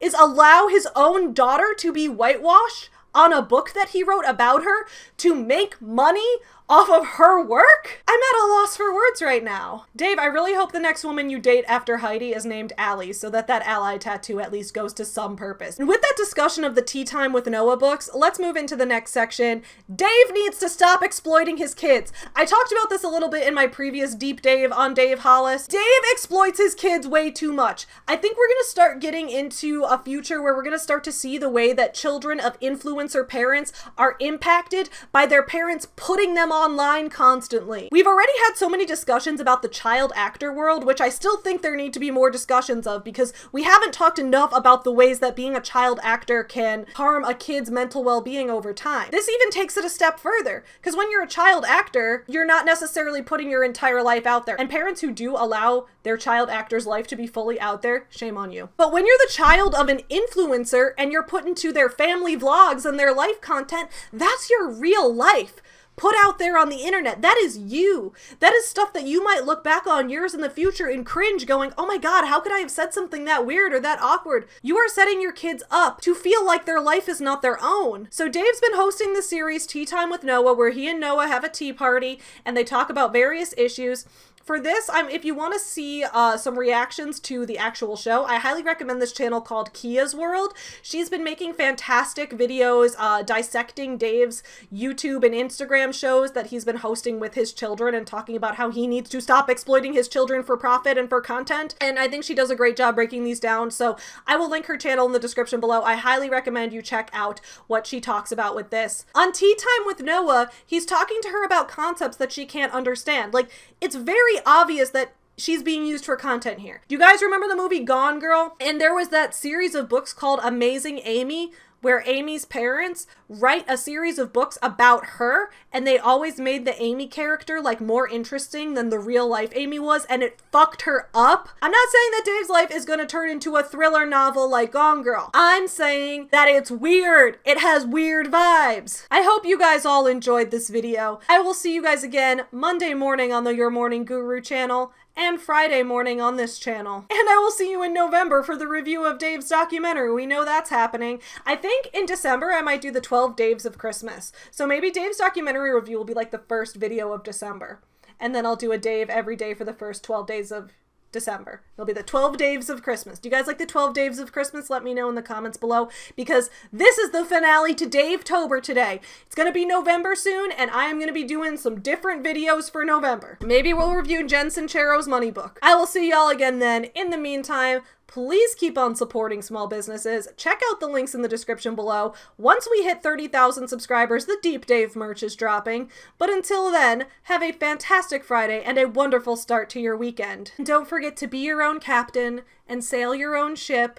Is allow his own daughter to be whitewashed on a book that he wrote about her to make money off of her work? I'm at a loss for words right now. Dave, I really hope the next woman you date after Heidi is named Allie, so that ally tattoo at least goes to some purpose. And with that discussion of the Tea Time with Noah books, let's move into the next section. Dave needs to stop exploiting his kids. I talked about this a little bit in my previous Deep Dave on Dave Hollis. Dave exploits his kids way too much. I think we're gonna start getting into a future where we're gonna start to see the way that children of influencer parents are impacted by their parents putting them online constantly. We've already had so many discussions about the child actor world, which I still think there need to be more discussions of, because we haven't talked enough about the ways that being a child actor can harm a kid's mental well-being over time. This even takes it a step further, because when you're a child actor, you're not necessarily putting your entire life out there. And parents who do allow their child actor's life to be fully out there, shame on you. But when you're the child of an influencer and you're put into their family vlogs and their life content, that's your real life put out there on the internet. That is you. That is stuff that you might look back on years in the future and cringe, going, oh my God, how could I have said something that weird or that awkward? You are setting your kids up to feel like their life is not their own. So Dave's been hosting the series Tea Time with Noah, where he and Noah have a tea party and they talk about various issues. For this, if you want to see some reactions to the actual show, I highly recommend this channel called Kia's World. She's been making fantastic videos dissecting Dave's YouTube and Instagram shows that he's been hosting with his children and talking about how he needs to stop exploiting his children for profit and for content. And I think she does a great job breaking these down. So I will link her channel in the description below. I highly recommend you check out what she talks about with this. On Tea Time with Noah, he's talking to her about concepts that she can't understand. Like, it's very obvious that she's being used for content here. Do you guys remember the movie Gone Girl? And there was that series of books called Amazing Amy, where Amy's parents write a series of books about her, and they always made the Amy character like more interesting than the real life Amy was, and it fucked her up. I'm not saying that Dave's life is gonna turn into a thriller novel like Gone Girl. I'm saying that it's weird. It has weird vibes. I hope you guys all enjoyed this video. I will see you guys again Monday morning on the Your Morning Guru channel, and Friday morning on this channel. And I will see you in November for the review of Dave's documentary. We know that's happening. I think in December I might do the 12 Daves of Christmas. So maybe Dave's documentary review will be like the first video of December. And then I'll do a Dave every day for the first 12 days of December. It'll be the 12 Daves of Christmas. Do you guys like the 12 Daves of Christmas? Let me know in the comments below, because this is the finale to Dave-tober today. It's gonna be November soon, and I am gonna be doing some different videos for November. Maybe we'll review Jen Sincero's money book. I will see y'all again then. In the meantime, please keep on supporting small businesses. Check out the links in the description below. Once we hit 30,000 subscribers, the Deep Dave merch is dropping. But until then, have a fantastic Friday and a wonderful start to your weekend. And don't forget to be your own captain and sail your own ship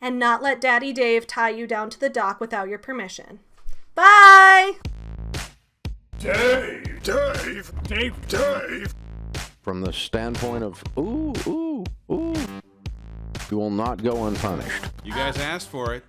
and not let Daddy Dave tie you down to the dock without your permission. Bye! Dave. From the standpoint of, ooh, you will not go unpunished. You guys asked for it.